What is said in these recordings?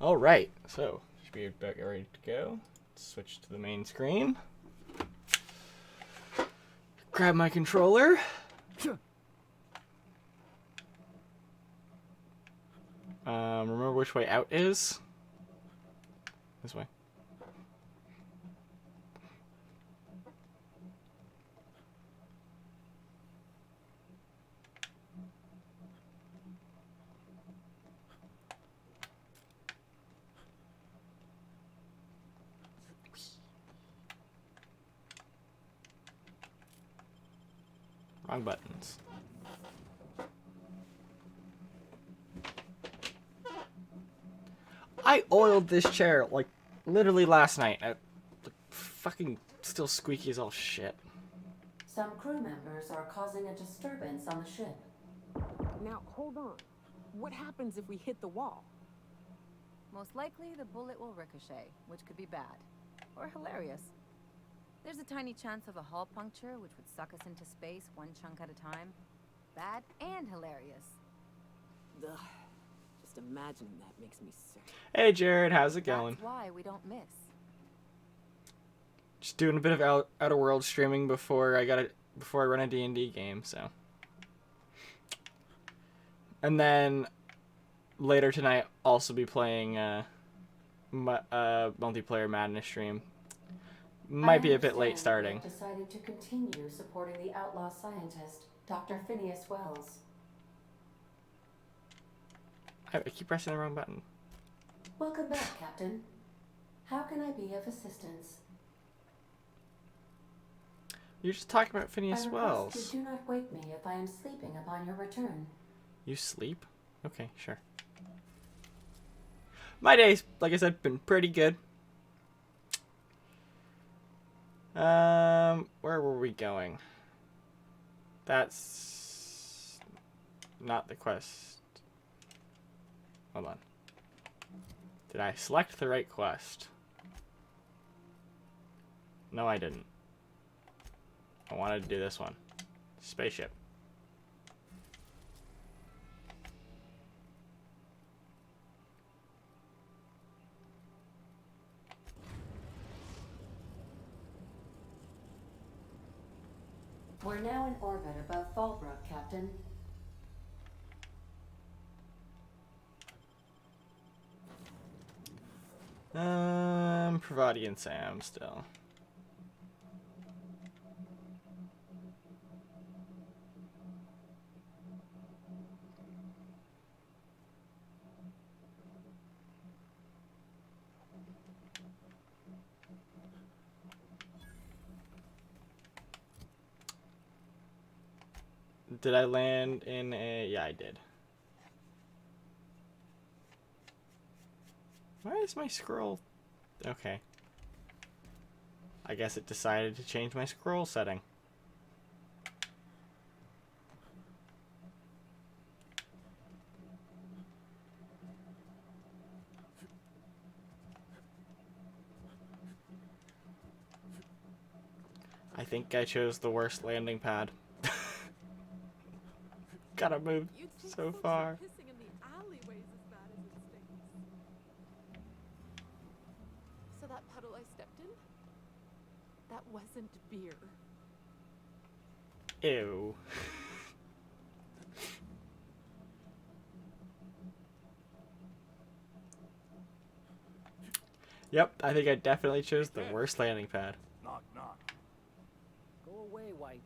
Alright, so should be about ready to go. Let's switch to the main screen. Grab my controller. Remember which way out is? This way. Wrong buttons. I oiled this chair like literally last night. Fucking still squeaky as all shit. Some crew members are causing a disturbance on the ship. Now, hold on. What happens if we hit the wall? Most likely, the bullet will ricochet, which could be bad. Or hilarious. There's a tiny chance of a hull puncture, which would suck us into space one chunk at a time. Bad and hilarious. Ugh. Just imagining that makes me sick. Hey Jared, how's it going? That's why we don't miss. Just doing a bit of outer world streaming before I run a D&D game, so. And then later tonight also be playing multiplayer Madness stream. Might be a bit late starting. I decided to continue supporting the outlaw scientist, Dr. Phineas Wells. I keep pressing the wrong button. Welcome back, Captain. How can I be of assistance? You're just talking about Phineas I request Wells. you do not wake me if I am sleeping upon your return. You sleep? Okay, sure. My day's, like I said, been pretty good. Where were we going? That's not the quest. Hold on. Did I select the right quest? No, I didn't. I wanted to do this one. Spaceship. We're now in orbit above Fallbrook, Captain. Pravati and Sam still. Did I land in a... Yeah, I did. Why is my scroll... Okay. I guess it decided to change my scroll setting. I think I chose the worst landing pad. Gotta move so far. Pissing in the alleyways as bad as it stinks. So that puddle I stepped in? That wasn't beer. Ew. Yep, I think I definitely chose the worst landing pad. Knock, knock. Go away, White.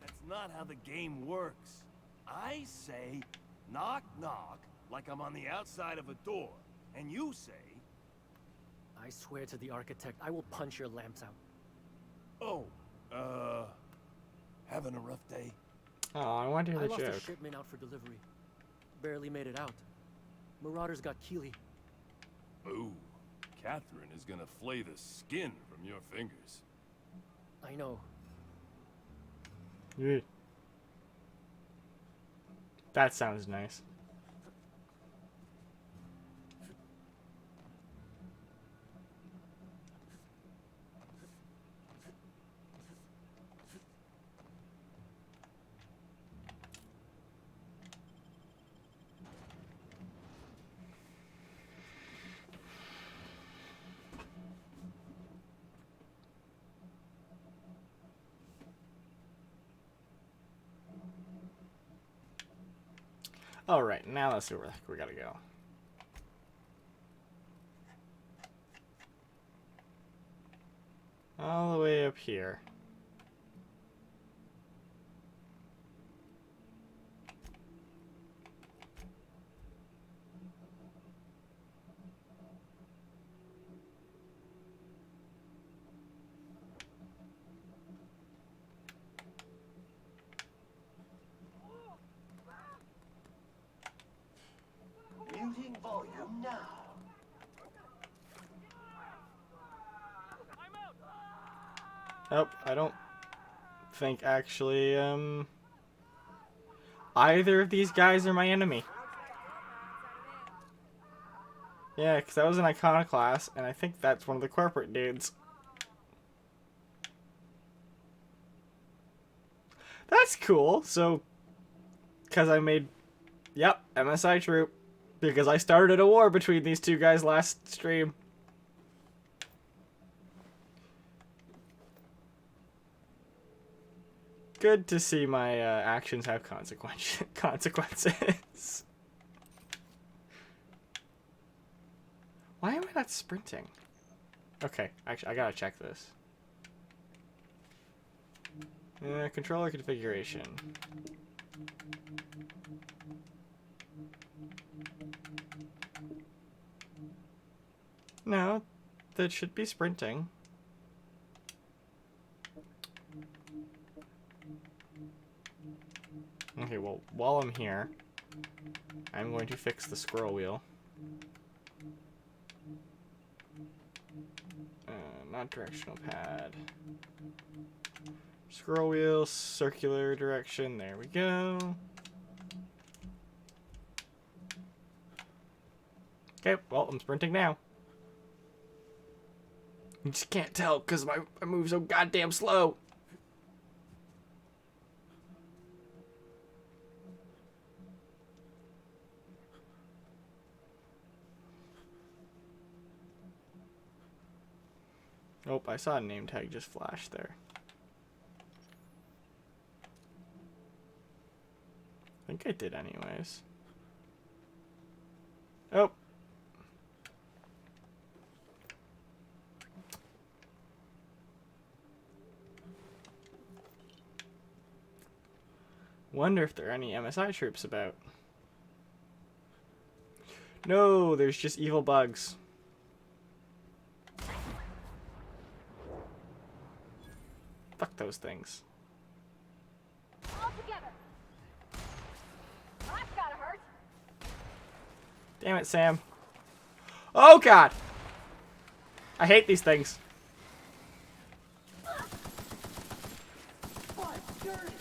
That's not how the game works. I say, knock, knock, like I'm on the outside of a door. And you say... I swear to the architect, I will punch your lamps out. Oh, having a rough day? Oh, I want to hear I the lost a joke. shipment out for delivery. Barely made it out. Marauders got Keeley. Ooh, Catherine is gonna flay the skin from your fingers. I know. Yeah. That sounds nice. Alright, now let's see where the heck we gotta go. All the way up here. Muting volume now. Nope, I don't think actually, either of these guys are my enemy. Yeah, because that was an iconoclast, and I think that's one of the corporate dudes. That's cool. So, because I made, yep, MSI troop. Because I started a war between these two guys last stream. Good to see my actions have consequences. Why am I not sprinting? Okay, actually, I gotta check this. Controller configuration. No, that should be sprinting. Okay, well, while I'm here, I'm going to fix the scroll wheel. Not directional pad. Scroll wheel, circular direction, there we go. Okay, well, I'm sprinting now. You just can't tell because I move so goddamn slow. Nope, I saw a name tag just flash there. I think I did anyways. Oh. Wonder if there are any MSI troops about. No, there's just evil bugs. Fuck those things. All together. That's gotta hurt. Damn it, Sam. Oh god! I hate these things. But dirty.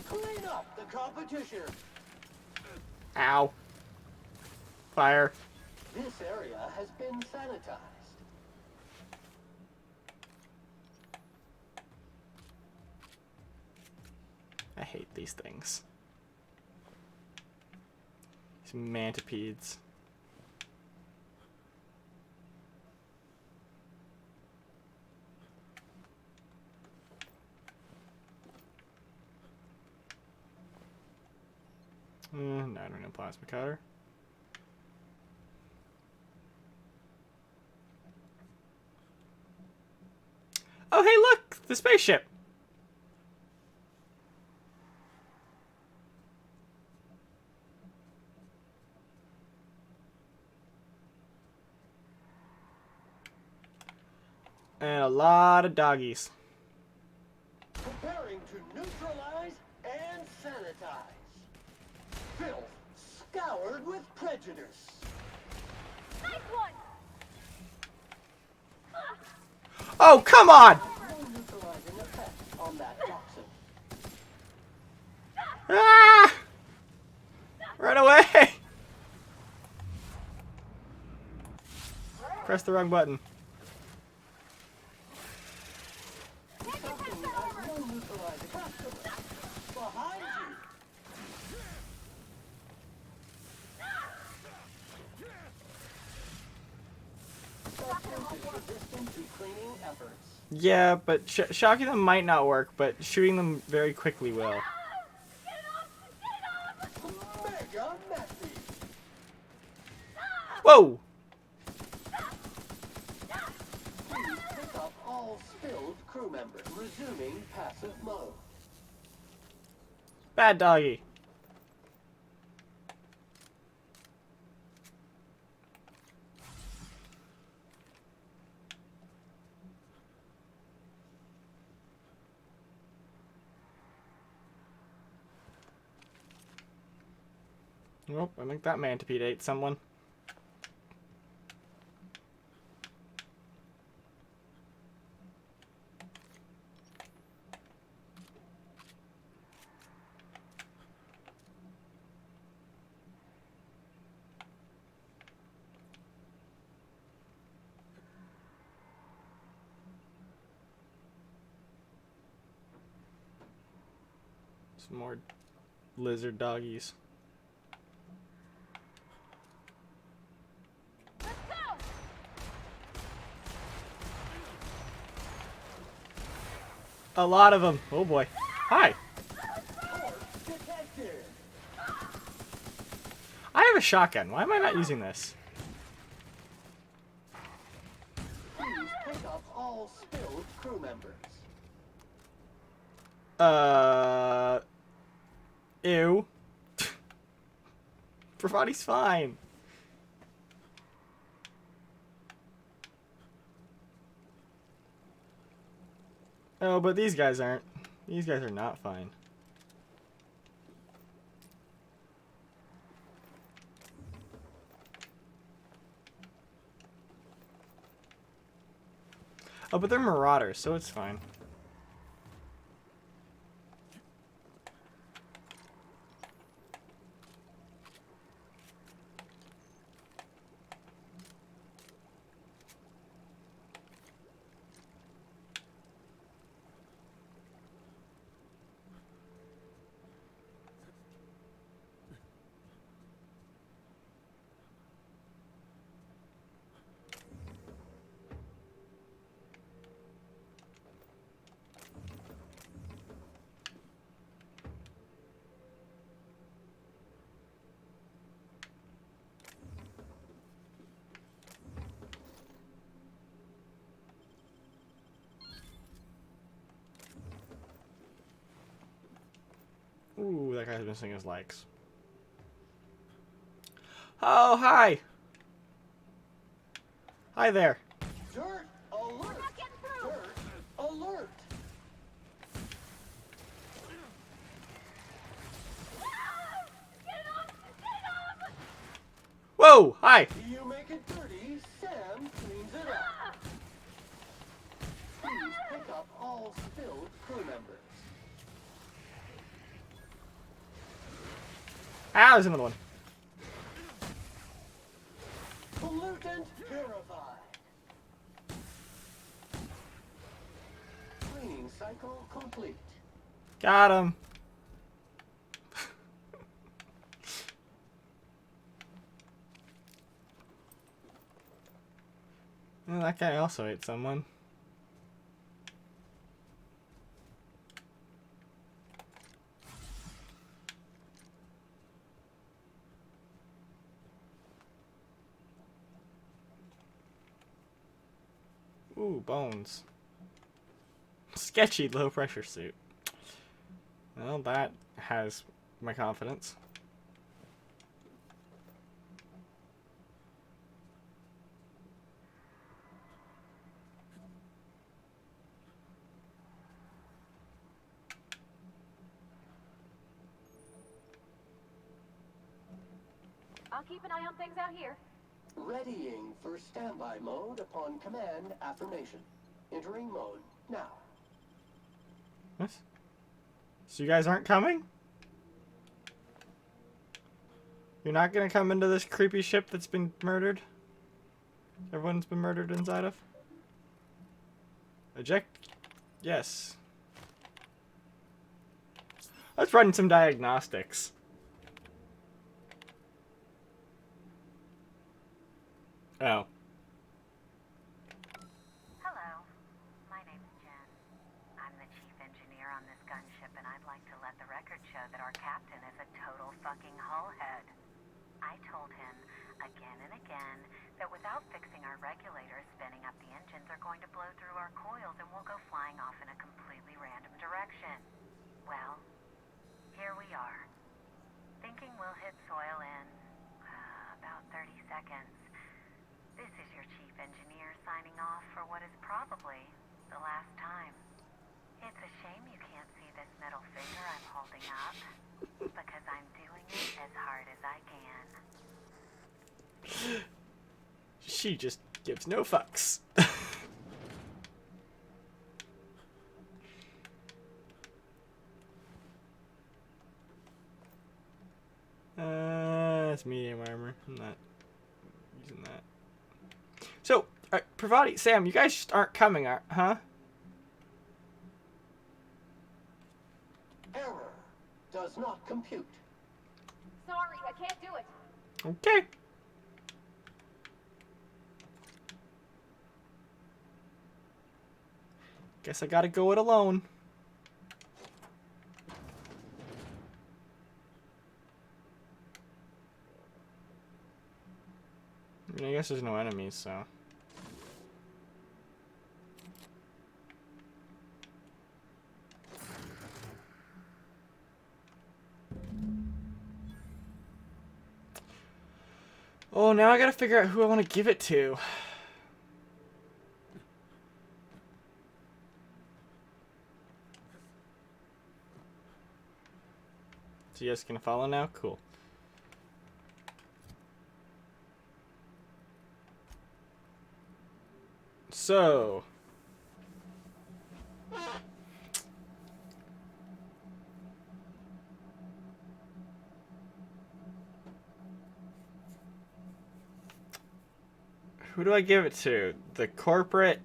Clean up the competition. Ow. Fire. This area has been sanitized. I hate these things. These mantipedes. No, I don't know. Plasma cutter. Oh, hey, look! The spaceship! And a lot of doggies. Preparing to neutralize and sanitize. Filth scoured with prejudice. Nice one. Oh, come on! No neutralizing effect on that toxin. Ah! Run away! Press the wrong button. Toxin has no neutralizing effect. Behind you. Toxin is resistant to cleaning efforts. Yeah, but shocking them might not work, but shooting them very quickly will. Mega messy. Whoa! Please pick up all spilled crew members. Resuming passive mode. Bad doggy. Nope, I think that mantipede ate someone. Some more lizard doggies. A lot of them. Oh boy. Hi. Detected. I have a shotgun. Why am I not using this? Please pick up all spilled crew members. Ew. Bravati's fine. Oh, but these guys aren't. These guys are not fine. Oh, but they're marauders, so it's fine. Ooh, that guy's missing his legs. Oh, hi! Hi there. Dirt alert! Dirt alert! Whoa, hi! You make it dirty, Sam cleans it up. Please pick up all spilled crew members. Ah, there's another one. Pollutant purified. Cleaning cycle complete. Got him. Well, that guy also ate someone. Ooh, bones. Sketchy low pressure suit. Well, that has my confidence. I'll keep an eye on things out here. Readying for standby mode upon command affirmation. Entering mode now. What? So you guys aren't coming? You're not gonna come into this creepy ship that's been murdered? Everyone's been murdered inside of? Eject? Yes. Let's run some diagnostics. Oh. Hello, my name's Jen. I'm the chief engineer on this gunship, and I'd like to let the record show that our captain is a total fucking hullhead. I told him again and again that without fixing our regulators, spinning up the engines are going to blow through our coils and we'll go flying off in a completely random direction. Well, here we are. Thinking we'll hit soil in about 30 seconds. This is your chief engineer signing off for what is probably the last time. It's a shame you can't see this middle finger I'm holding up, because I'm doing it as hard as I can. She just gives no fucks. It's medium armor. I'm not using that. So, Pravati, Sam, you guys just aren't coming, huh? Error. Does not compute. Sorry, I can't do it. Okay. Guess I gotta go it alone. I mean, I guess there's no enemies, so. Oh, now I gotta figure out who I want to give it to. So you guys gonna follow now? Cool. So. Who do I give it to? The corporate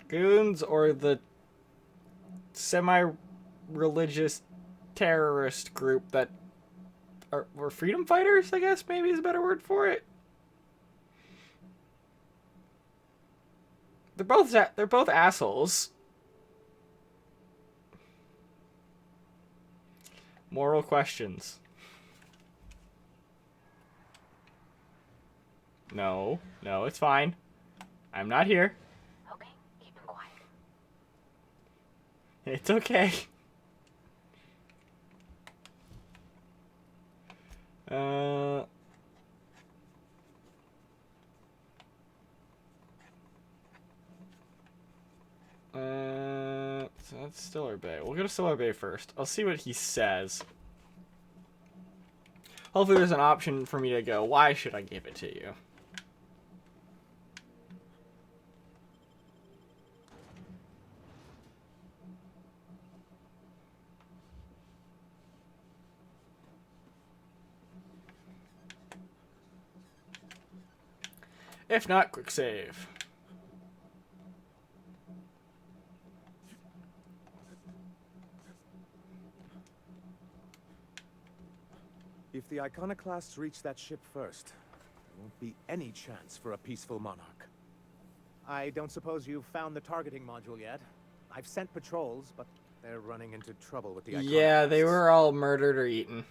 goons or the semi-religious terrorist group that were freedom fighters, I guess maybe is a better word for it. They're both assholes. Moral questions. No, it's fine. I'm not here. Okay, keep it quiet. It's okay. So that's Stiller Bay. We'll go to Stiller Bay first. I'll see what he says. Hopefully there's an option for me to go, why should I give it to you? If not, quick save. If the iconoclasts reach that ship first, there won't be any chance for a peaceful monarch. I don't suppose you've found the targeting module yet? I've sent patrols, but They're running into trouble with the iconoclasts. Yeah, they were all murdered or eaten.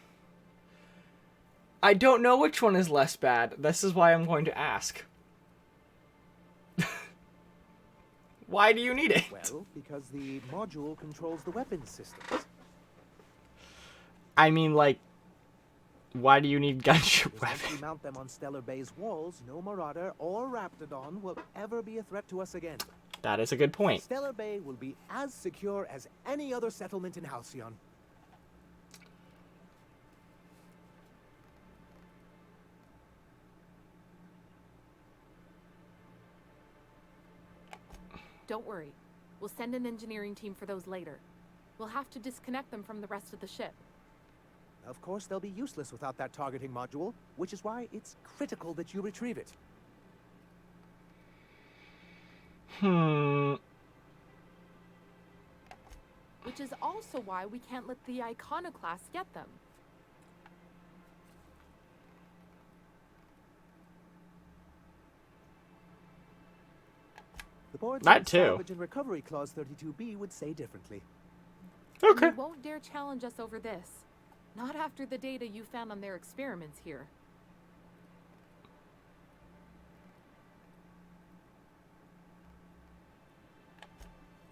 I don't know which one is less bad. This is why I'm going to ask. Why do you need it? well, because the module controls the weapons systems. I mean, like, why do you need gunship Once we weapons? mount them on Stellar Bay's walls, no Marauder or Raptidon will ever be a threat to us again. That is a good point. Stellar Bay will be as secure as any other settlement in Halcyon. Don't worry. We'll send an engineering team for those later. We'll have to disconnect them from the rest of the ship. Of course, they'll be useless without that targeting module, which is why it's critical that you retrieve it. Which is also why we can't let the iconoclasts get them. The board's That too. salvage and recovery clause 32B would say differently. Okay. You won't dare challenge us over this. Not after the data you found on their experiments here.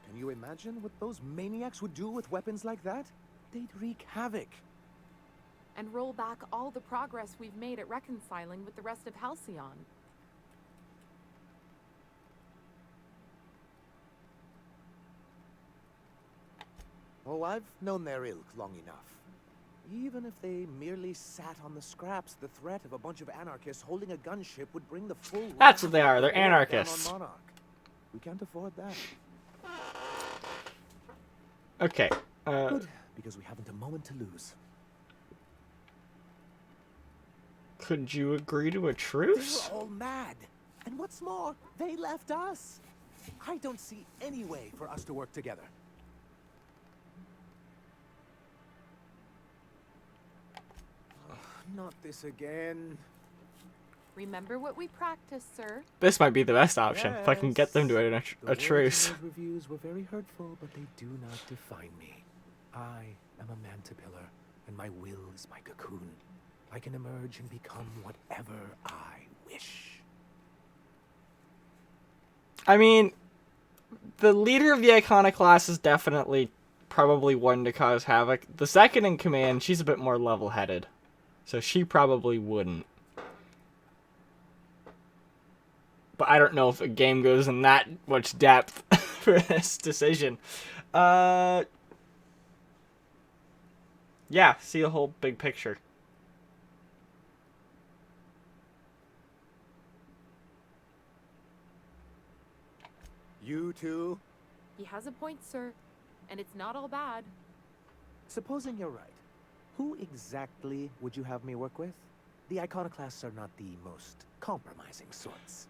Can you imagine what those maniacs would do with weapons like that? They'd wreak havoc. And roll back all the progress we've made at reconciling with the rest of Halcyon. Oh, I've known their ilk long enough. Even if they merely sat on the scraps, the threat of a bunch of anarchists holding a gunship would bring the full... That's what they are. They're down on anarchists. Monarch. We can't afford that. Okay. Good, because we haven't a moment to lose. Could you agree to a They truce? were all mad. And what's more, they left us. I don't see any way for us to work together. Not this again. Remember what we practiced, sir. This might be the best option, if I can get them to The a words truce. in those reviews were very hurtful, but they do not define me. I am a mantipillar, and my will is my cocoon. I can emerge and become whatever I wish. I mean, the leader of the Iconoclast is definitely probably one to cause havoc. The second in command, she's a bit more level-headed. So she probably wouldn't. But I don't know if a game goes in that much depth for this decision. Yeah, see the whole big picture. You two? He has a point, sir. And it's not all bad. Supposing you're right, who exactly would you have me work with? The Iconoclasts are not the most compromising sorts.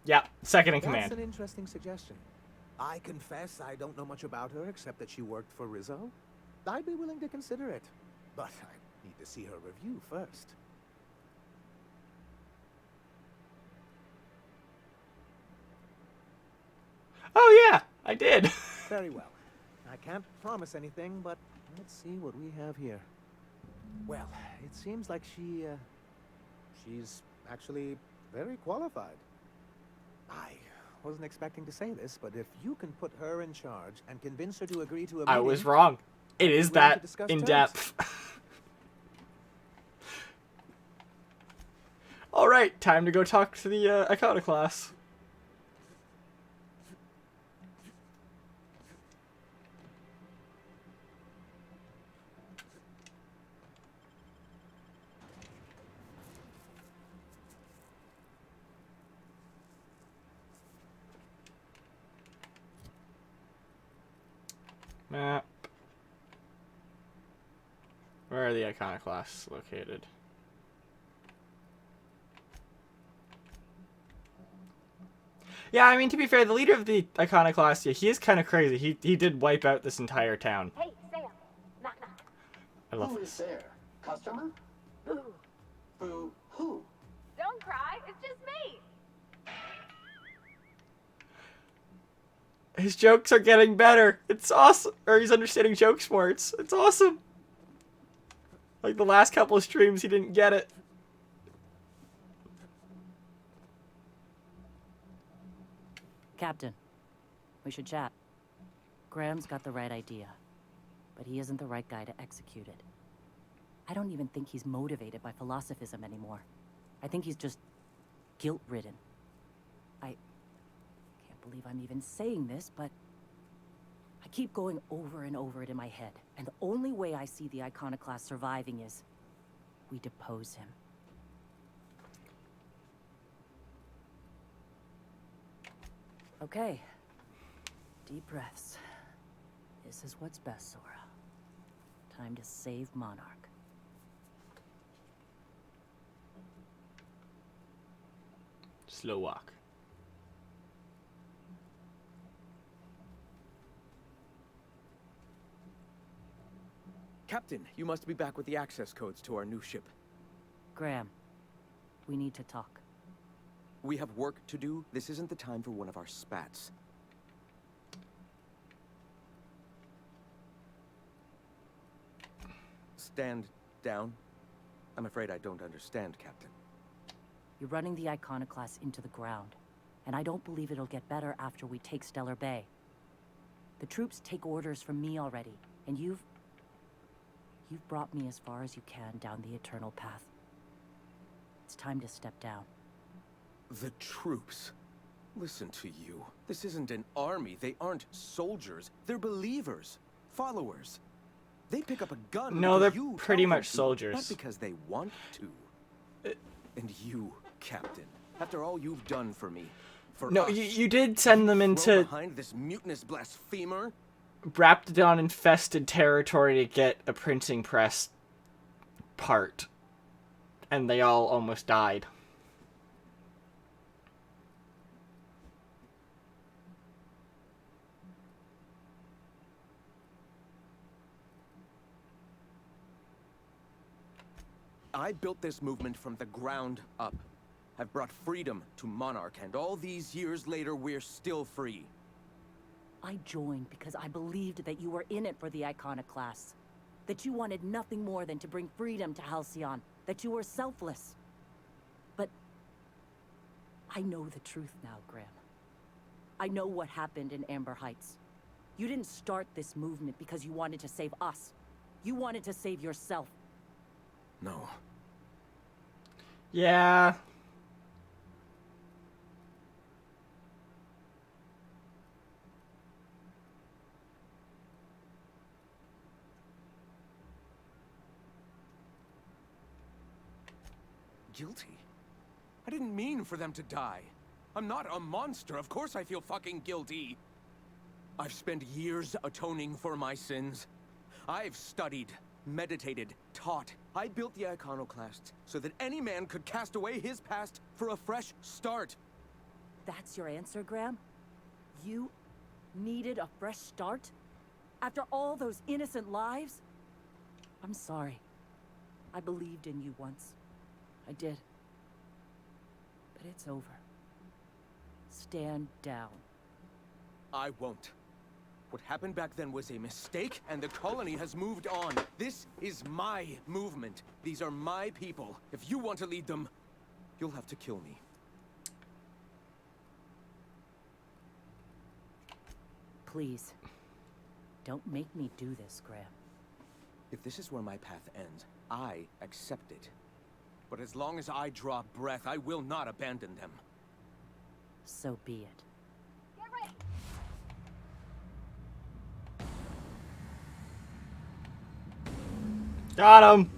Yeah, second in That's command. an interesting suggestion. I confess I don't know much about her except that she worked for Rizzo. I'd be willing to consider it, but I need to see her review first. Oh yeah, I did. Very well. I can't promise anything, but let's see what we have here. Well, it seems like she's actually very qualified. I wasn't expecting to say this, but if you can put her in charge and convince her to agree to a meeting... I was wrong. It is willing to that discuss in terms. depth. Alright, time to go talk to the Iconoclast. Map. Where are the Iconoclasts located? Yeah, I mean, to be fair, the leader of the Iconoclast, yeah, he is kind of crazy. He did wipe out this entire town. Hey, Sam. Knock, knock. I love Who this. is there? Customer? Boo. Boo who? Don't cry, it's just me! His jokes are getting better. It's awesome. Or he's understanding jokes more. It's awesome. Like the last couple of streams, he didn't get it. Captain, we should chat. Graham's got the right idea, but he isn't the right guy to execute it. I don't even think he's motivated by philosophism anymore. I think he's just guilt-ridden. I can't believe I'm even saying this, but I keep going over and over it in my head, and the only way I see the Iconoclast surviving is we depose him. Okay. Deep breaths. This is what's best, Sora. Time to save Monarch. Slow walk. Captain, you must be back with the access codes to our new ship. Graham, we need to talk. We have work to do. This isn't the time for one of our spats. Stand down. I'm afraid I don't understand, Captain. You're running the Iconoclast into the ground. And I don't believe it'll get better after we take Stellar Bay. The troops take orders from me already, and you've brought me as far as you can down the eternal path. It's time to step down. The troops. Listen to you. This isn't an army. They aren't soldiers. They're believers. Followers. They pick up a gun. No, they're because you pretty tell them much to, soldiers. Not because they want to. And you, Captain, after all you've done for me, for No, us, you did send them throw into behind this mutinous blasphemer. Raptidon infested territory to get a printing press part, and they all almost died. I built this movement from the ground up. I've brought freedom to Monarch, and all these years later, we're still free. I joined because I believed that you were in it for the Iconoclasts. That you wanted nothing more than to bring freedom to Halcyon. That you were selfless. But I know the truth now, Graham. I know what happened in Amber Heights. You didn't start this movement because you wanted to save us. You wanted to save yourself. No. Yeah. Guilty? I didn't mean for them to die. I'm not a monster. Of course I feel fucking guilty. I've spent years atoning for my sins. I've studied, meditated, taught. I built the Iconoclasts so that any man could cast away his past for a fresh start. That's your answer, Graham? You needed a fresh start? After all those innocent lives? I'm sorry. I believed in you once. I did. But it's over. Stand down. I won't. What happened back then was a mistake, and the colony has moved on. This is my movement. These are my people. If you want to lead them, you'll have to kill me. Please. Don't make me do this, Graham. If this is where my path ends, I accept it. But as long as I draw breath, I will not abandon them. So be it. Get ready! Got him!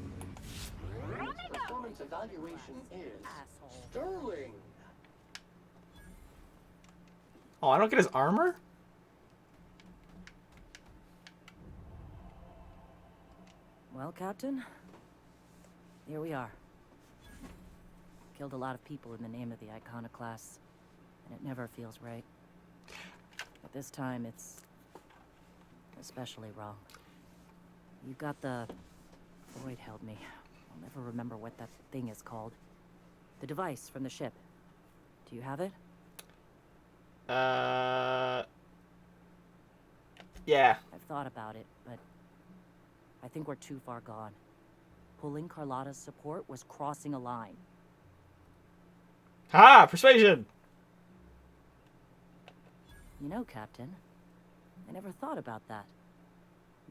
Performance evaluation is sterling. Oh, I don't get his armor? Well, Captain, here we are. Killed a lot of people in the name of the Iconoclasts, and it never feels right. But this time, it's especially wrong. You got the... Boyd held me. I'll never remember what that thing is called. The device from the ship. Do you have it? Yeah. I've thought about it, but I think we're too far gone. Pulling Carlotta's support was crossing a line. Ha! Persuasion! You know, Captain, I never thought about that.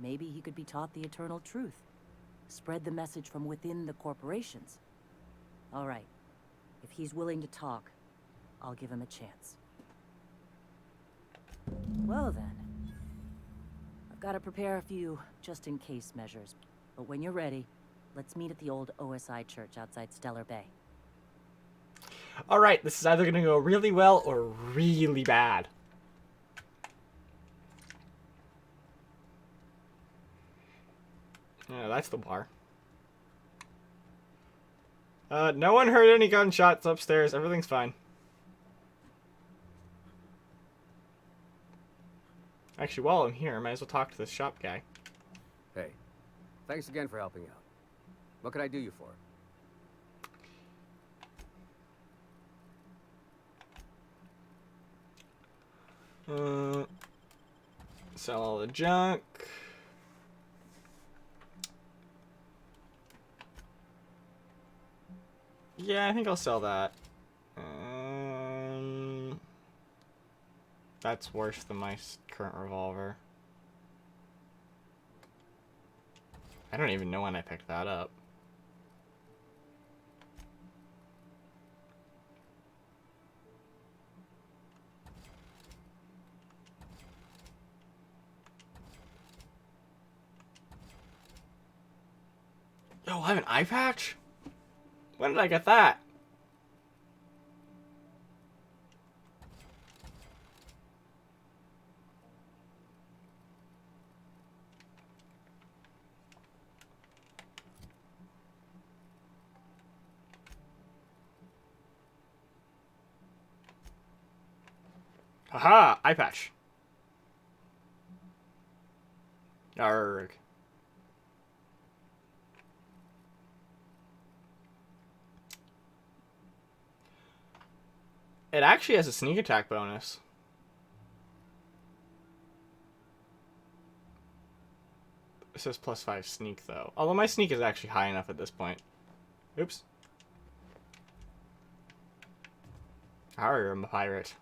Maybe he could be taught the eternal truth. Spread the message from within the corporations. All right. If he's willing to talk, I'll give him a chance. Well then. I've got to prepare a few just-in-case measures. But when you're ready, let's meet at the old OSI church outside Stellar Bay. Alright, this is either going to go really well or really bad. Yeah, that's the bar. No one heard any gunshots upstairs. Everything's fine. Actually, while I'm here, I might as well talk to this shop guy. Hey, thanks again for helping out. What can I do you for? Sell all the junk. Yeah, I think I'll sell that. That's worse than my current revolver. I don't even know when I picked that up. Yo, I have an eye patch? When did I get that? Haha, eye patch. Arrgh. It actually has a sneak attack bonus. It says +5 sneak, though. Although my sneak is actually high enough at this point. Oops. Arr, I'm a pirate.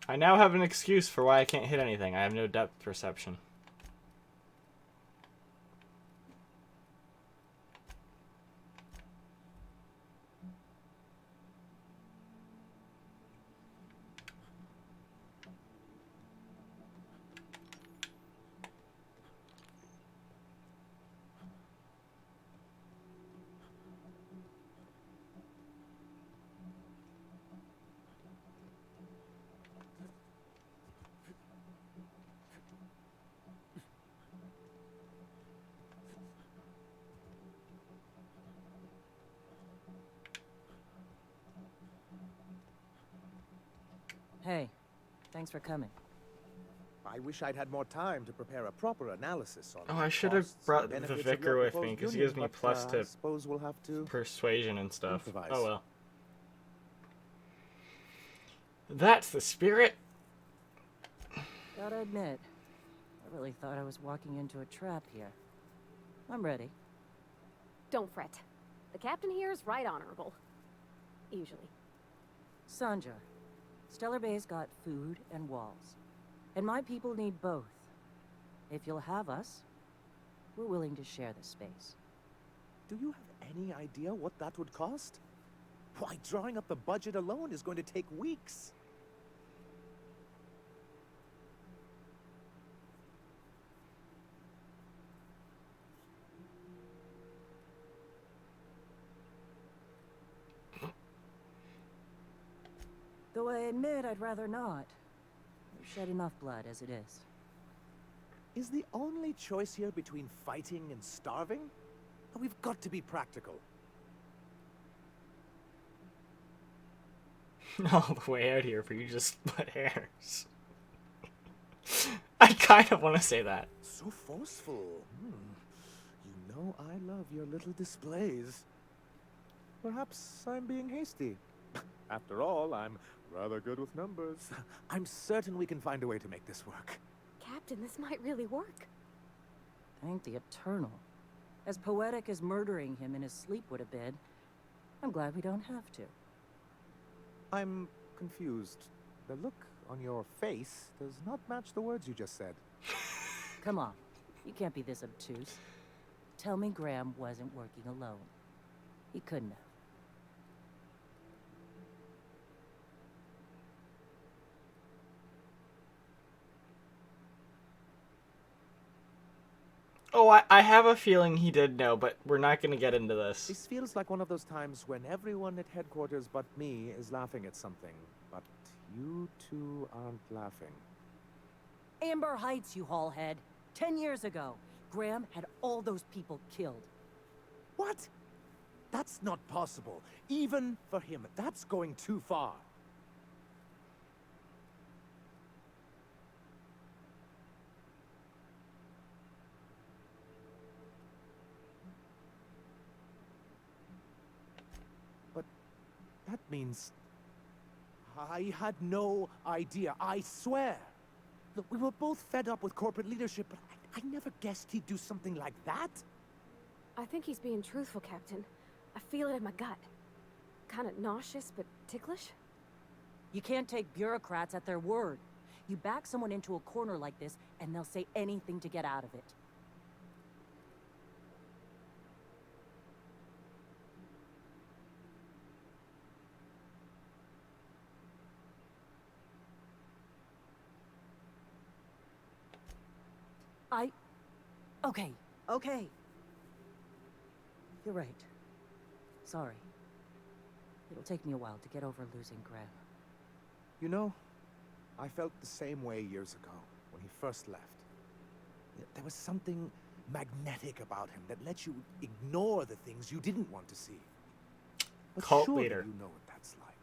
I now have an excuse for why I can't hit anything. I have no depth perception. Hey, thanks for coming. I wish I'd had more time to prepare a proper analysis on. Oh, I should have costs brought and the benefits of vicar your with me, proposed because he union, gives me but, plus I to suppose we'll have to persuasion and stuff. improvise. Oh well. That's the spirit. Gotta admit, I really thought I was walking into a trap here. I'm ready. Don't fret. The captain here is right honorable. Usually. Sanja, Stellar Bay's got food and walls. And my people need both. If you'll have us, we're willing to share the space. Do you have any idea what that would cost? Why, drawing up the budget alone is going to take weeks. Though I admit I'd rather not. We've shed enough blood as it is. Is the only choice here between fighting and starving? We've got to be practical. All the way out here for you to just split hairs. I kind of want to say that. So forceful. You know I love your little displays. Perhaps I'm being hasty. After all, I'm rather good with numbers. I'm certain we can find a way to make this work. Captain, this might really work. Thank the Eternal. As poetic as murdering him in his sleep would have been, I'm glad we don't have to. I'm confused. The look on your face does not match the words you just said. Come on, you can't be this obtuse. Tell me Graham wasn't working alone. He couldn't have. Oh, I have a feeling he did know, but we're not going to get into this. This feels like one of those times when everyone at headquarters but me is laughing at something, but you two aren't laughing. Amber Heights, you haulhead. 10 years ago, Graham had all those people killed. What? That's not possible. Even for him, that's going too far. But that means I had no idea, I swear. Look, we were both fed up with corporate leadership, but I never guessed he'd do something like that. I think he's being truthful, Captain. I feel it in my gut. Kind of nauseous, but ticklish. You can't take bureaucrats at their word. You back someone into a corner like this, and they'll say anything to get out of it. Okay. You're right. Sorry. It'll take me a while to get over losing Graham. You know, I felt the same way years ago, when he first left. There was something magnetic about him that let you ignore the things you didn't want to see. But Cult surely leader. you know what that's like.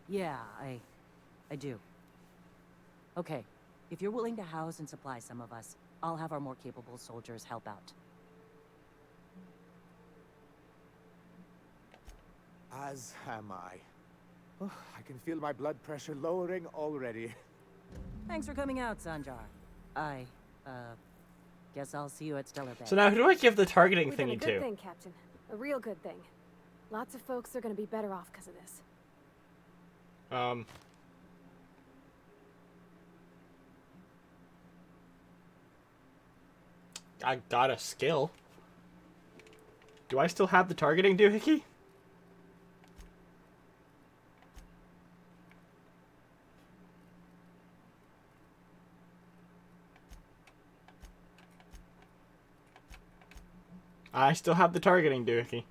Yeah, I do. Okay, if you're willing to house and supply some of us, I'll have our more capable soldiers help out. As am I. Oh, I can feel my blood pressure lowering already. Thanks for coming out, Sanjar. I, guess I'll see you at Stellar Bay. So now who do I give the targeting We've done a thingy good to? thing, Captain. A real good thing. Lots of folks are gonna be better off because of this. I got a skill. Do I still have the targeting doohickey? I still have the targeting doohickey.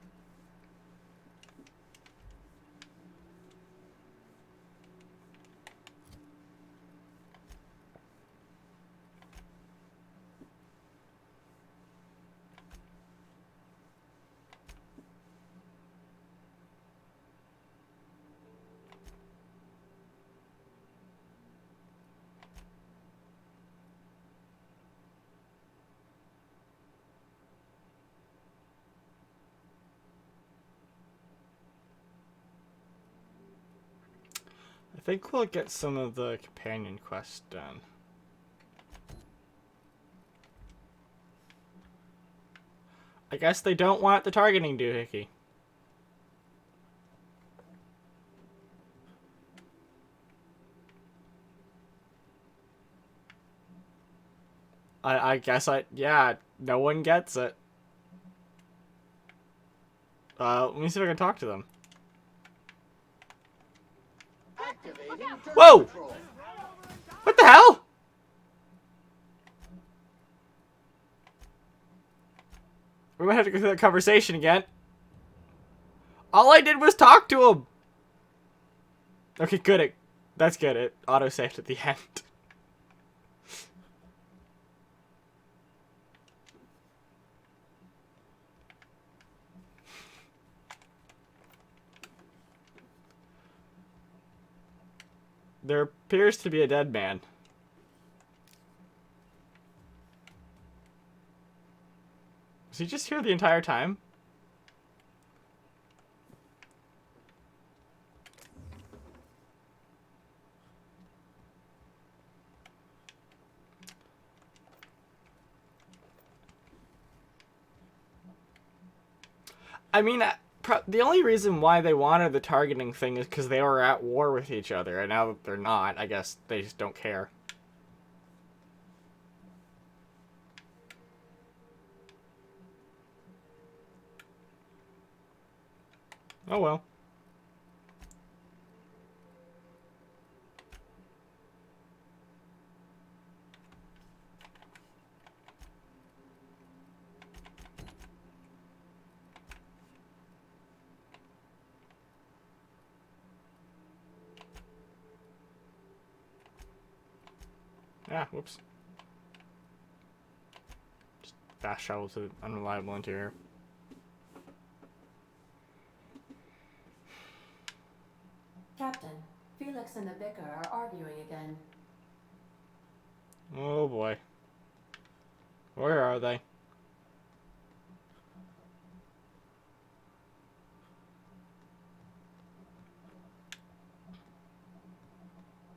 I think we'll get some of the companion quests done. I guess they don't want the targeting doohickey. I guess yeah, no one gets it. Let me see if I can talk to them. Whoa! What the hell? We might have to go through that conversation again. All I did was talk to him. Okay, good. That's good. It auto-saved at the end. There appears to be a dead man. Was he just here the entire time? I mean, the only reason why they wanted the targeting thing is because they were at war with each other, and now that they're not, I guess they just don't care. Oh well. Ah, whoops. Just fast travel to unreliable interior. Captain, Felix and the Vicar are arguing again. Oh boy. Where are they?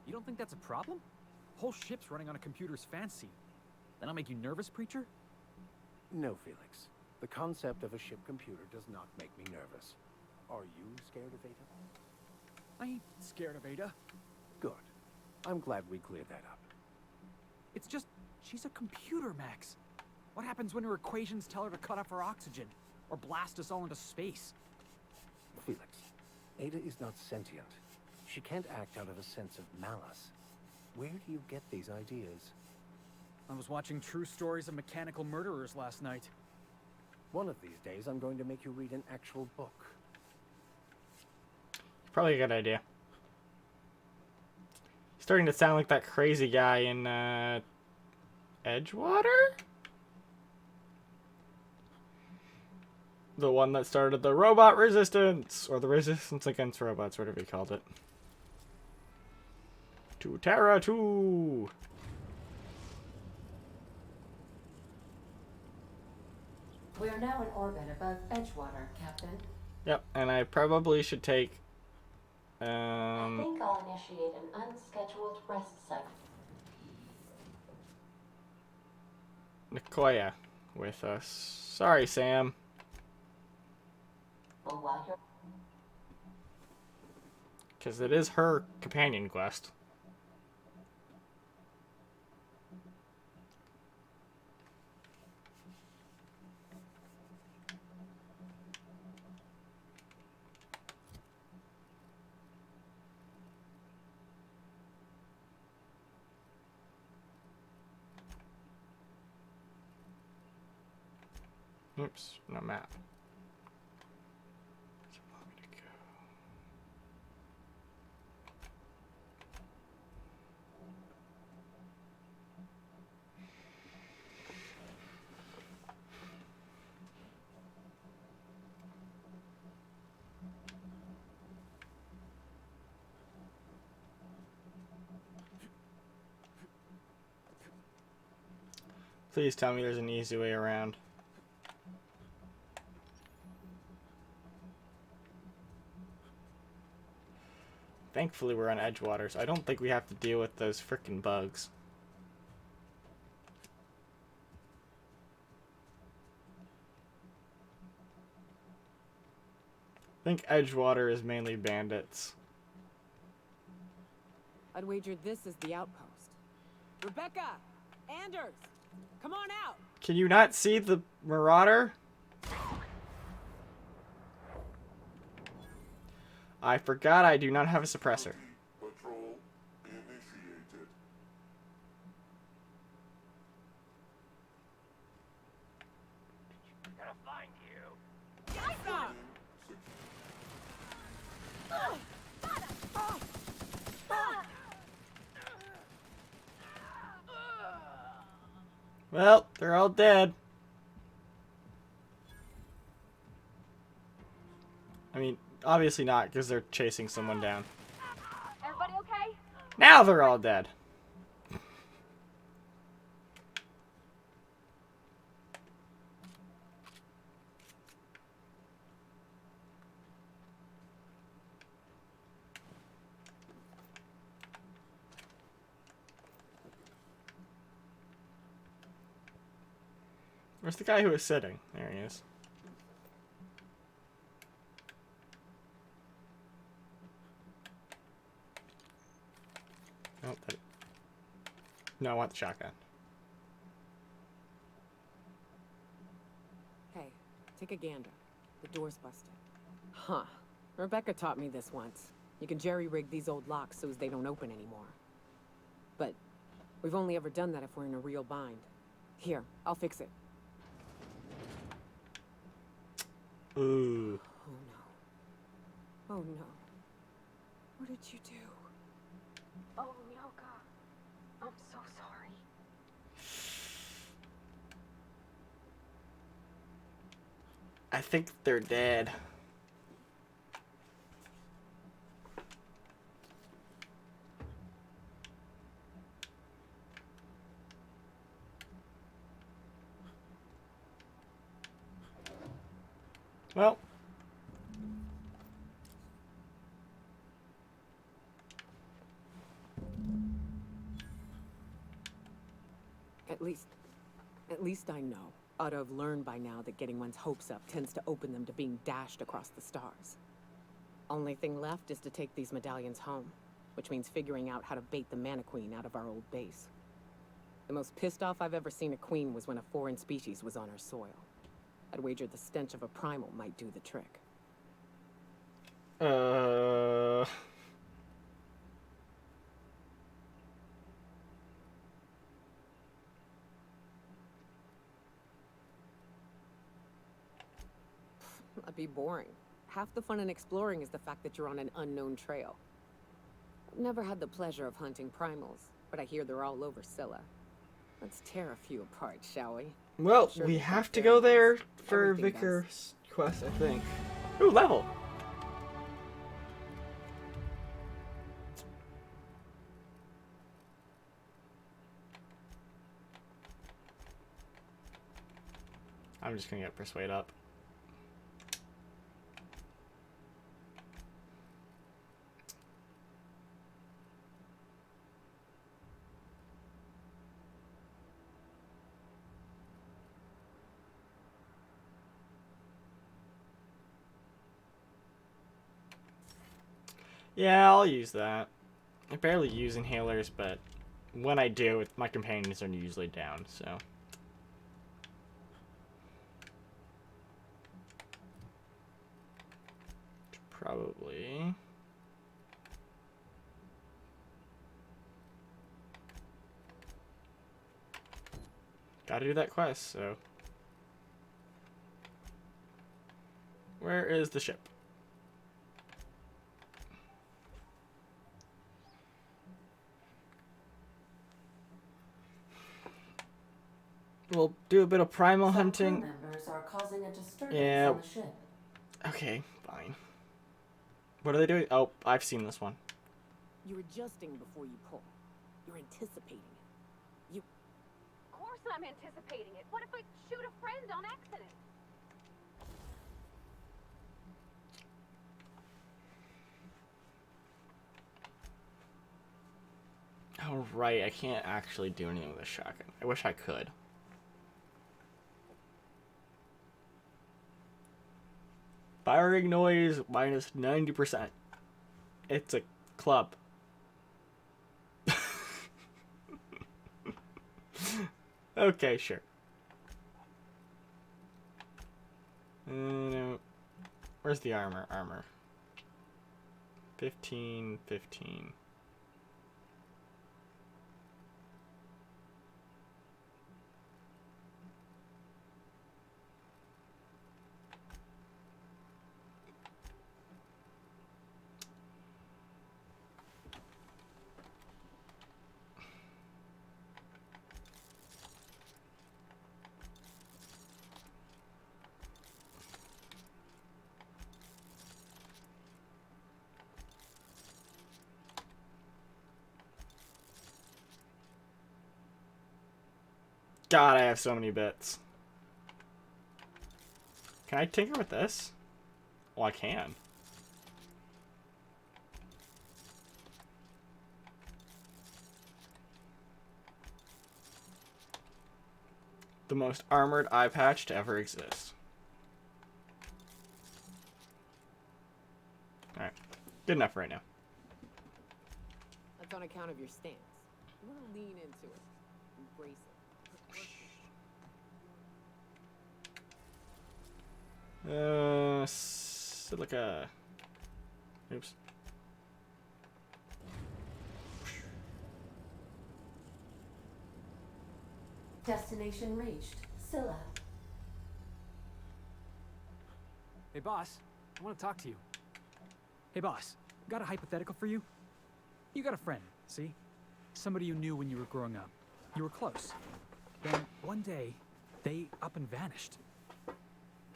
You don't think that's a problem? whole ship's running on a computer's fancy. That'll make you nervous, Preacher? No, Felix. The concept of a ship computer does not make me nervous. Are you scared of Ada? I ain't scared of Ada. Good. I'm glad we cleared that up. It's just, she's a computer, Max. What happens when her equations tell her to cut off her oxygen? Or blast us all into space? Felix, Ada is not sentient. She can't act out of a sense of malice. Where do you get these ideas? I was watching True Stories of Mechanical Murderers last night. One of these days, I'm going to make you read an actual book. Probably a good idea. Starting to sound like that crazy guy in Edgewater? The one that started the robot resistance, or the resistance against robots, whatever he called it. To Terra 2! We are now in orbit above Edgewater, Captain. Yep, and I probably should take... I think I'll initiate an unscheduled rest cycle. Nicoya with us. Sorry, Sam. While you're... Because it is her companion quest. Oops, no map. Where's it want me to go? Please tell me there's an easy way around. Thankfully we're on Edgewater, so I don't think we have to deal with those frickin' bugs. I think Edgewater is mainly bandits. I'd wager this is the outpost. Rebecca! Anders! Come on out! Can you not see the Marauder? I forgot I do not have a suppressor. Patrol initiated. I'm gonna find you. Stop! Well, they're all dead. I mean, obviously not, because they're chasing someone down. Everybody okay? Now they're all dead. Where's the guy who was sitting? There he is. Oh, no, I want the shotgun. Hey, take a gander. The door's busted. Huh. Rebecca taught me this once. You can jerry-rig these old locks so as they don't open anymore. But we've only ever done that if we're in a real bind. Here, I'll fix it. Ooh. Oh no. Oh no. What did you do? Oh, Myoka. I'm so sorry. I think they're dead. Well. At least I know. Ought to have learned by now that getting one's hopes up tends to open them to being dashed across the stars. Only thing left is to take these medallions home, which means figuring out how to bait the Mana Queen out of our old base. The most pissed off I've ever seen a queen was when a foreign species was on her soil. I'd wager the stench of a primal might do the trick. That'd be boring. Half the fun in exploring is the fact that you're on an unknown trail. I've never had the pleasure of hunting primals, but I hear they're all over Scylla. Let's tear a few apart, shall we? Well, Sure we they've got have to go there for Everything does. Vicar's quest, I think. Ooh, level! I'm just gonna get Persuade up. Yeah, I'll use that. I barely use inhalers, but when I do, my companions are usually down, so. Probably. Gotta do that quest, so. Where is the ship? We'll do a bit of primal hunting. Members are causing a disturbance Yeah. on the ship. Okay, fine. What are they doing? Oh, I've seen this one. You're adjusting before you pull. You're anticipating it. Of course I'm anticipating it. What if I shoot a friend on accident? Oh, right. I can't actually do anything with a shotgun. I wish I could. Firing noise minus 90%. It's a club. Okay, sure. No. Where's the armor? Armor. 15, 15. God, I have so many bits. Can I tinker with this? Well, I can. The most armored eye patch to ever exist. Alright. Good enough right now. That's on account of your stance. You want to lean into it. Embrace it. Silica. Oops. Destination reached. Scylla. Hey, boss. I want to talk to you. Hey, boss. Got a hypothetical for you? You got a friend, see? Somebody you knew when you were growing up. You were close. Then, one day, they up and vanished.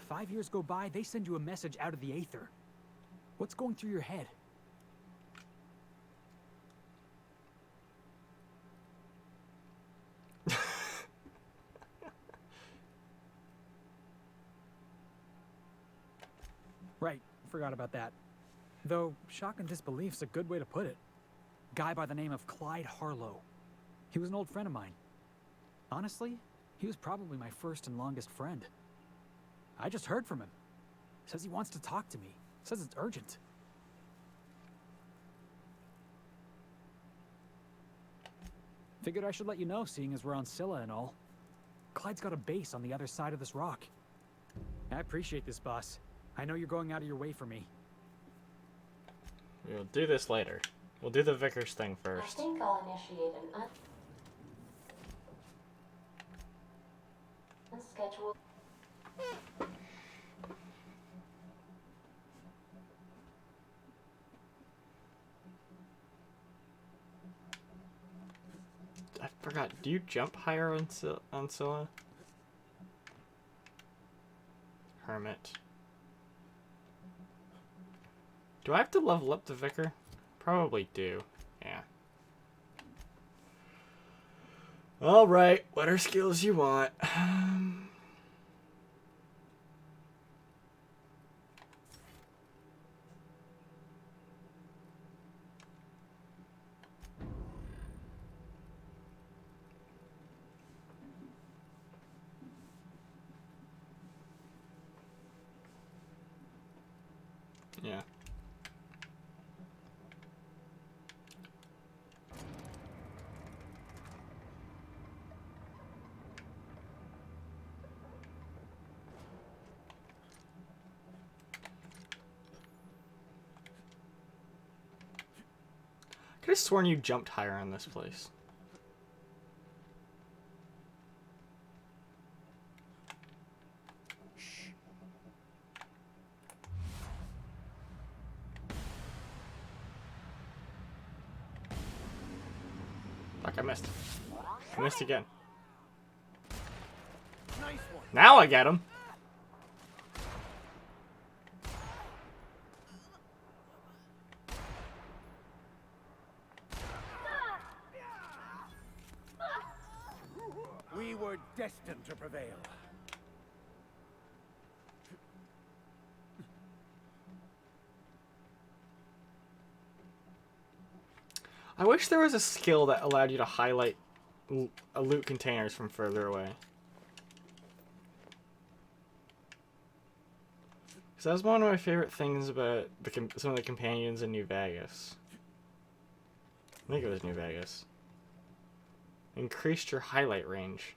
5 years go by, they send you a message out of the aether. What's going through your head? Right, forgot about that. Though, shock and disbelief's a good way to put it. Guy by the name of Clyde Harlow. He was an old friend of mine. Honestly, he was probably my first and longest friend. I just heard from him. Says he wants to talk to me. Says it's urgent. Figured I should let you know, seeing as we're on Scylla and all. Clyde's got a base on the other side of this rock. I appreciate this, boss. I know you're going out of your way for me. We'll do this later. We'll do the Vickers thing I first. think I'll initiate an unscheduled. I forgot. Do you jump higher on Scylla? Hermit. Do I have to level up the Vicar? Probably do. Yeah. Alright, whatever skills you want. Yeah. Could have sworn you jumped higher on this place. Fuck, I missed. I missed again. Nice one. Now I get him. We were destined to prevail. I wish there was a skill that allowed you to highlight loot containers from further away. Because that was one of my favorite things about some of the companions in New Vegas. I think it was New Vegas. Increased your highlight range.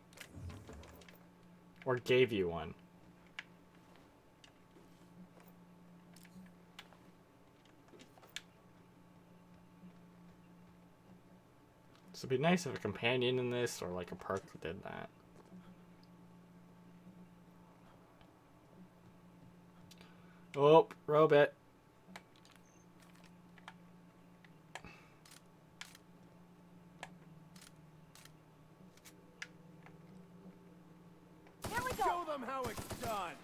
Or gave you one. So it'd be nice if a companion in this or like a perk did that. Oh, robot. Here we go. Show them how it's done.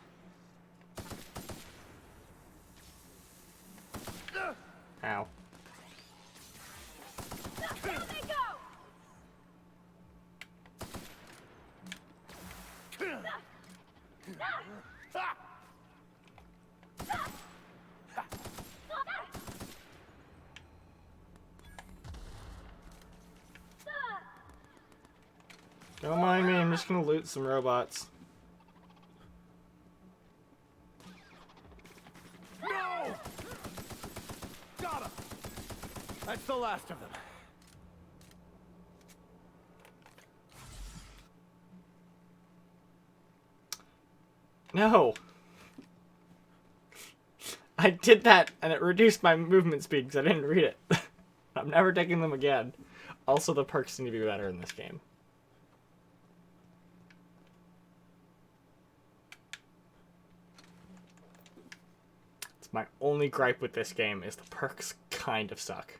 Ow. There they go. Don't mind me, I'm just gonna loot some robots. No! Got him! That's the last of them. No! I did that and it reduced my movement speed because I didn't read it. I'm never taking them again. Also, the perks need to be better in this game. It's my only gripe with this game is the perks kind of suck.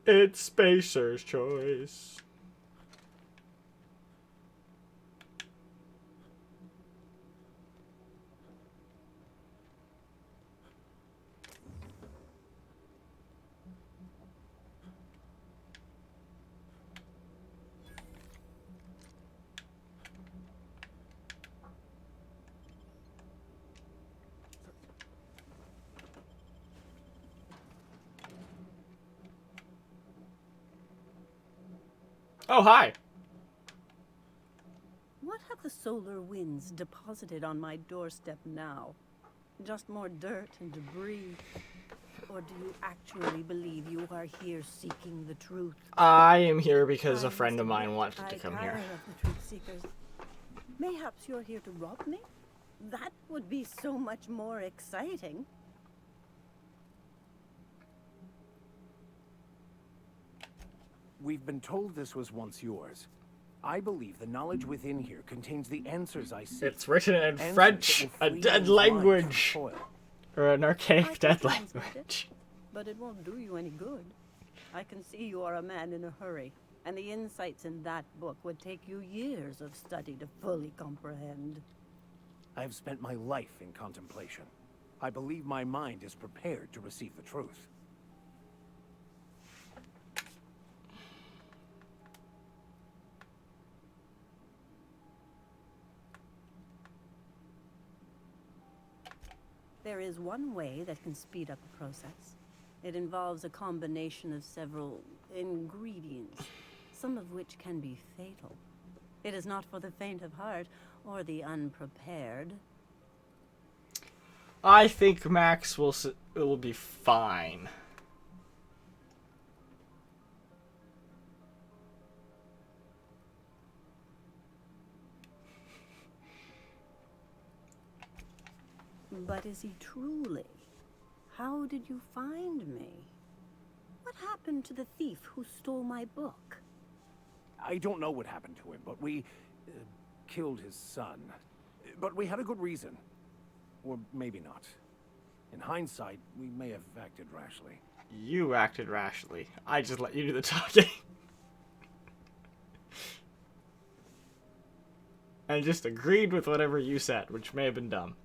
It's Spacer's choice. Oh, hi. What have the solar winds deposited on my doorstep now? Just more dirt and debris? Or do you actually believe you are here seeking the truth? I am here because a friend of mine wanted to come here. Of the truth seekers. Mayhaps you're here to rob me? That would be so much more exciting. We've been told this was once yours. I believe the knowledge within here contains the answers I seek. It's written in Answers French, that a will free dead men's lives from language. toil. Or an archaic dead language. But it won't do you any good. I can see you are a man in a hurry, and the insights in that book would take you years of study to fully comprehend. I have spent my life in contemplation. I believe my mind is prepared to receive the truth. There is one way that can speed up the process. It involves a combination of several ingredients, some of which can be fatal. It is not for the faint of heart or the unprepared. I think Max will be fine. But is he truly? How did you find me? What happened to the thief who stole my book? I don't know what happened to him, but we killed his son. But we had a good reason. Or maybe not. In hindsight, we may have acted rashly. You acted rashly. I just let you do the talking. And just agreed with whatever you said, which may have been dumb.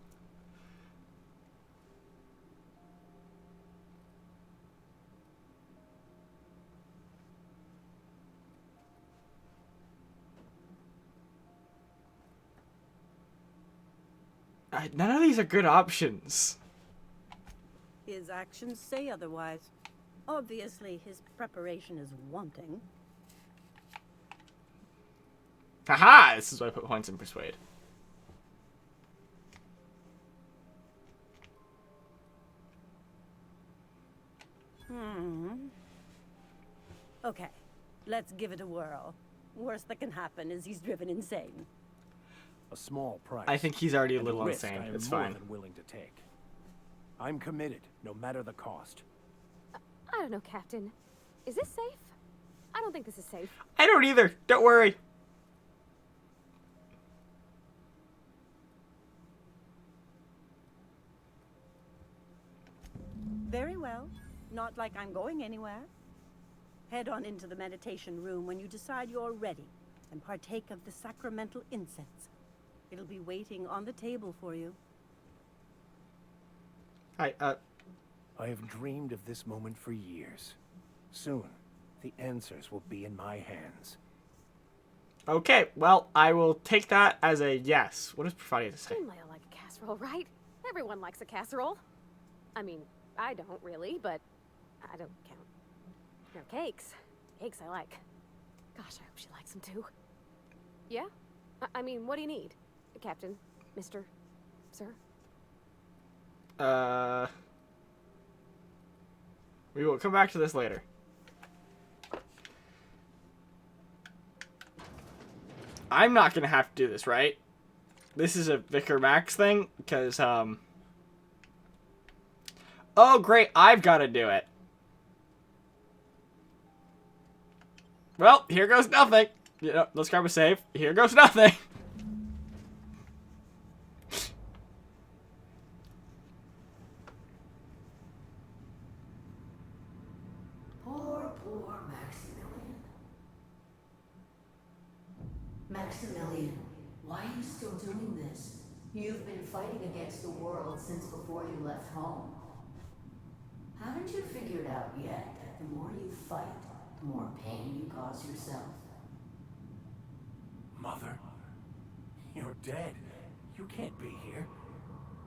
None of these are good options. His actions say otherwise. Obviously, his preparation is wanting. Haha! This is why I put points in Persuade. Okay, let's give it a whirl. Worst that can happen is he's driven insane. A small price. I think he's already a and little risk insane. I am It's more fine. than willing to take. I'm committed, no matter the cost. I don't know, Captain. Is this safe? I don't think this is safe. I don't either. Don't worry. Very well. Not like I'm going anywhere. Head on into the meditation room when you decide you're ready and partake of the sacramental incense. It'll be waiting on the table for you. I have dreamed of this moment for years. Soon, the answers will be in my hands. Okay, well, I will take that as a yes. What does Profadia say? You might like a casserole, right? Everyone likes a casserole. I mean, I don't really, but I don't count. No, cakes. Cakes I like. Gosh, I hope she likes them too. Yeah? I mean, what do you need? Captain? Mr. Sir? We will come back to this later. I'm not gonna have to do this, right? This is a Vicar Max thing, because, oh, great, I've gotta do it. Well, here goes nothing. You know, let's grab a save. Here goes nothing. Poor Maximilian. Maximilian, why are you still doing this? You've been fighting against the world since before you left home. Haven't you figured out yet that the more you fight, the more pain you cause yourself? Mother, you're dead. You can't be here.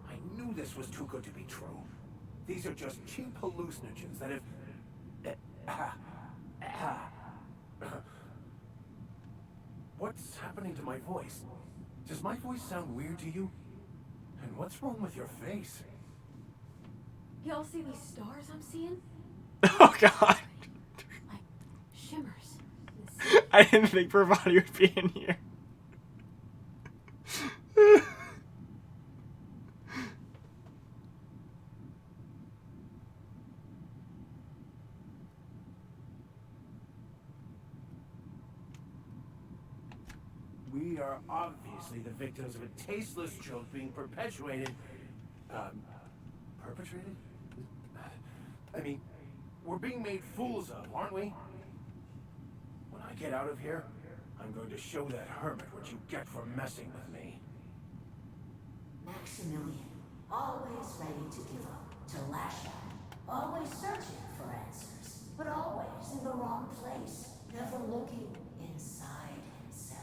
I knew this was too good to be true. These are just cheap hallucinogens that have... What's happening to my voice? Does my voice sound weird to you? And what's wrong with your face? Y'all see these stars I'm seeing? Oh god. Shimmers. I didn't think Bravati would be in here. We are obviously the victims of a tasteless joke being perpetuated. Perpetrated? I mean, we're being made fools of, aren't we? When I get out of here, I'm going to show that hermit what you get for messing with me. Maximilian, always ready to give up, to lash out, always searching for answers, but always in the wrong place, never looking inside himself.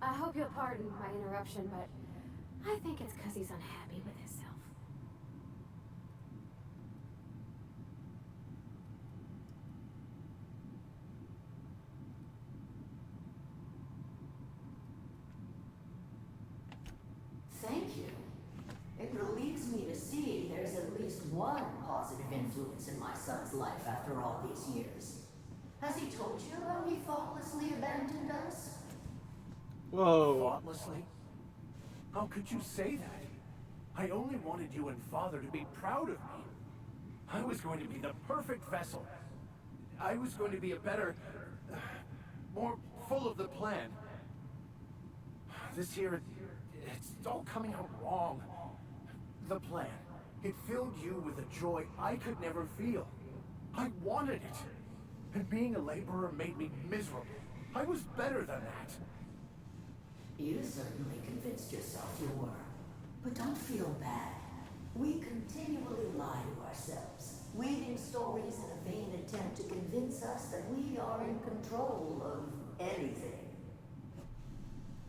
I hope you'll pardon my interruption, but I think it's because he's unhappy with himself. Thank you. It relieves me to see there's at least one positive influence in my son's life after all these years. Has he told you how he thoughtlessly abandoned us? Whoa. Thoughtlessly? How could you say that? I only wanted you and Father to be proud of me. I was going to be the perfect vessel. I was going to be a better, more full of the plan. This year, it's all coming out wrong. The plan, it filled you with a joy I could never feel. I wanted it. And being a laborer made me miserable. I was better than that. You certainly convinced yourself you were. But don't feel bad. We continually lie to ourselves, weaving stories in a vain attempt to convince us that we are in control of anything.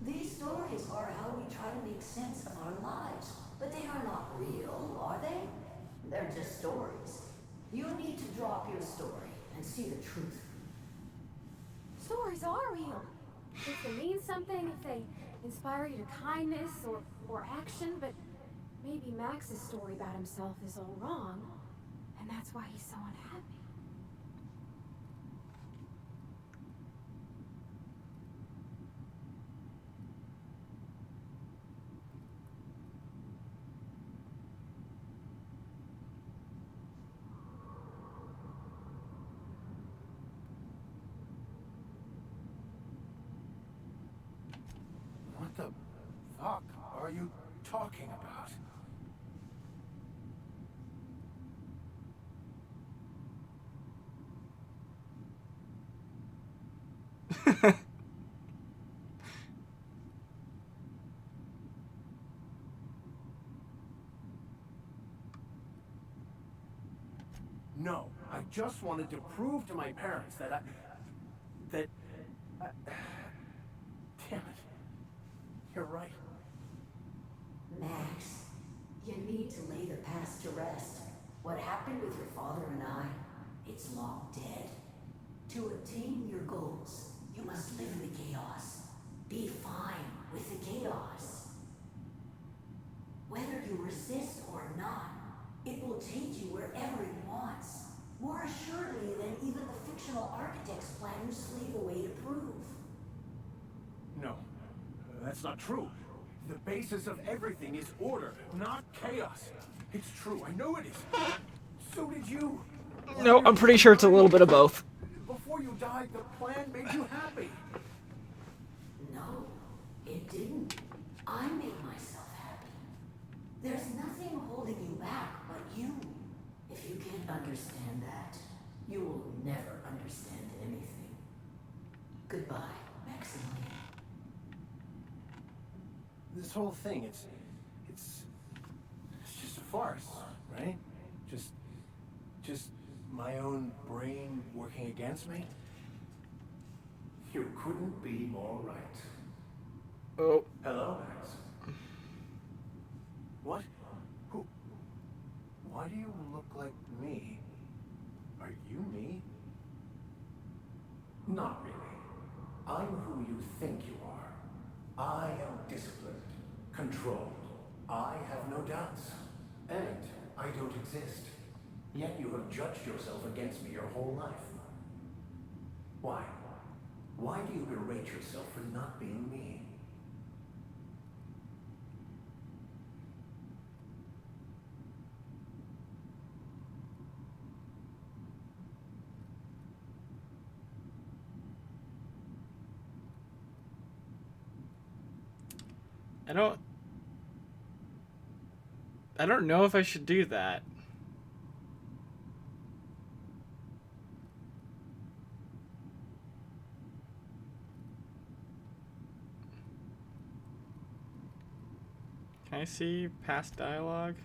These stories are how we try to make sense of our lives, but they are not real, are they? They're just stories. You need to drop your story and see the truth. Stories are real. If they mean something, if they inspire you to kindness or action, but maybe Max's story about himself is all wrong, and that's why he's so unhappy. What the fuck are you talking about? No, I just wanted to prove to my parents that damn it. You're right. Max, you need to lay the past to rest. What happened with your father and I, it's long dead. To attain your goals, you must live in the chaos. Be fine with the chaos. Whether you resist or not, it will take you wherever it wants. More assuredly than even the fictional architect's plan you slave away to prove. No, that's not true. The basis of everything is order, not chaos. It's true, I know it is. So did you. No, I'm pretty sure it's a little bit of both. Before you died, the plan made you happy. No, it didn't. I made myself happy. There's nothing holding you back but you. If you can't understand that, you will never understand anything. Goodbye, Maximilian. This whole thing, it's just a farce, right? Just my own brain working against me? You couldn't be more right. Oh. Hello, Max. What? Who? Why do you look like me? Are you me? Not really. I'm Controlled. I have no doubts. And I don't exist. Yet you have judged yourself against me your whole life. Why? Why do you berate yourself for not being me? I don't know if I should do that. Can I see past dialogue?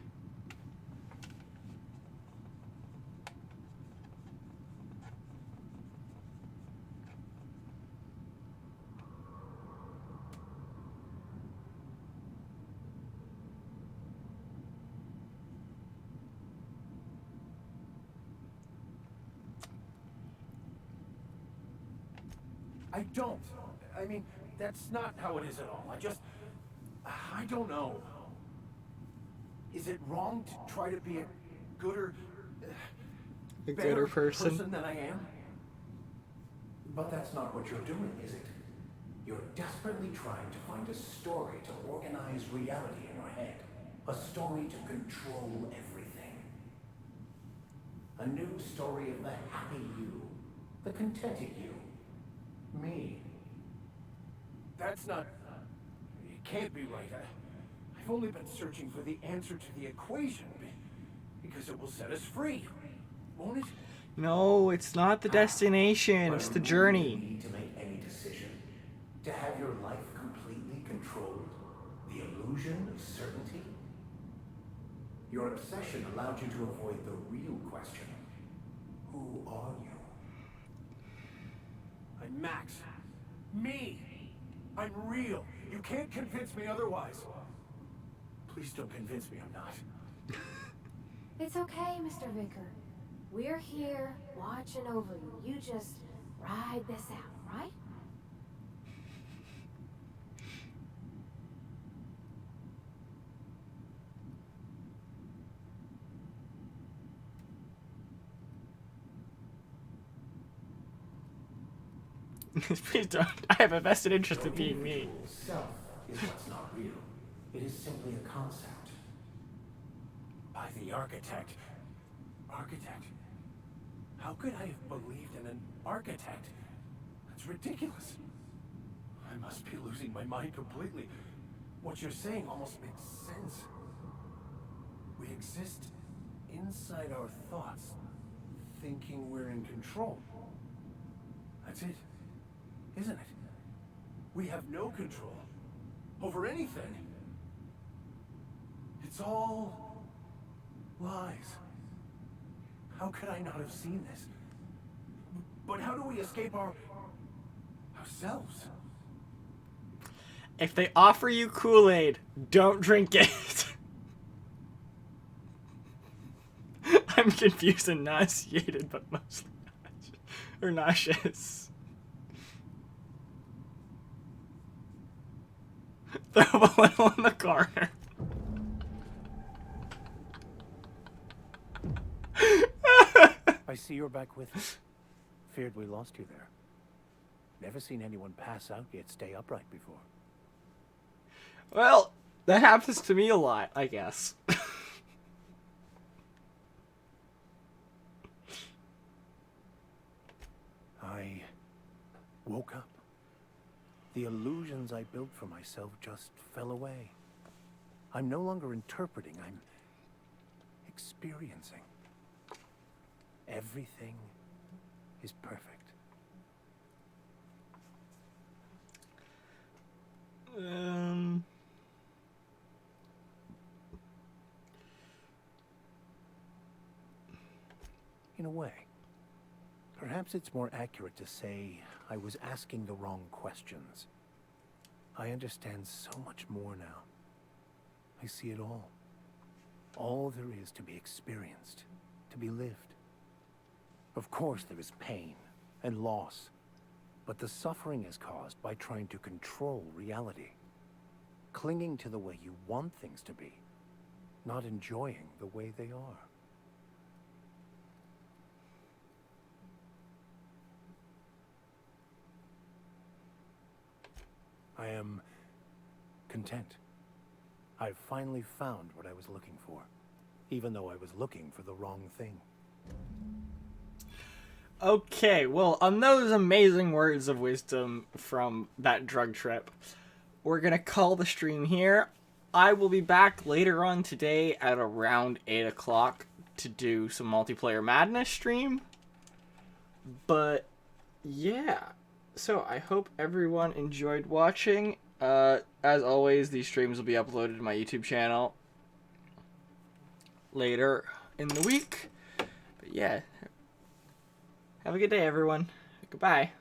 I don't. I mean, that's not how it is at all. I don't know. Is it wrong to try to be a gooder, A better gooder person? than I am? But that's not what you're doing, is it? You're desperately trying to find a story to organize reality in your head. A story to control everything. A new story of the happy you. The contented you. Me. That's not... It can't be right. I've only been searching for the answer to the equation because it will set us free, won't it? No, it's not the destination, it's the journey. You need to make any decision. To have your life completely controlled. The illusion of certainty. Your obsession allowed you to avoid the real question. Who are you? I'm Max. Me. I'm real. You can't convince me otherwise. Please don't convince me I'm not. It's okay, Mr. Vicker. We're here watching over you. You just ride this out, right? Please don't. I have a vested interest in being me. Self is what's not real. It is simply a concept. By the architect. Architect? How could I have believed in an architect? That's ridiculous. I must be losing my mind completely. What you're saying almost makes sense. We exist inside our thoughts, thinking we're in control. That's it, isn't it? We have no control over anything. It's all lies. How could I not have seen this? But how do we escape ourselves? If they offer you Kool-Aid, don't drink it. I'm confused and nauseated, but mostly nauseous. Throw a little in the corner. I see you're back with me. Feared we lost you there. Never seen anyone pass out yet stay upright before. Well, that happens to me a lot, I guess. I woke up. The illusions I built for myself just fell away. I'm no longer interpreting, I'm experiencing. Everything is perfect. In a way. Perhaps it's more accurate to say I was asking the wrong questions. I understand so much more now. I see it all. All there is to be experienced, to be lived. Of course there is pain and loss, but the suffering is caused by trying to control reality. clinging to the way you want things to be, not enjoying the way they are. I am content. I've finally found what I was looking for, even though I was looking for the wrong thing. Okay, well, on those amazing words of wisdom from that drug trip, we're gonna call the stream here. I will be back later on today at around 8 o'clock to do some multiplayer madness stream. But, yeah. So, I hope everyone enjoyed watching. As always, these streams will be uploaded to my YouTube channel later in the week. But yeah. Have a good day, everyone. Goodbye.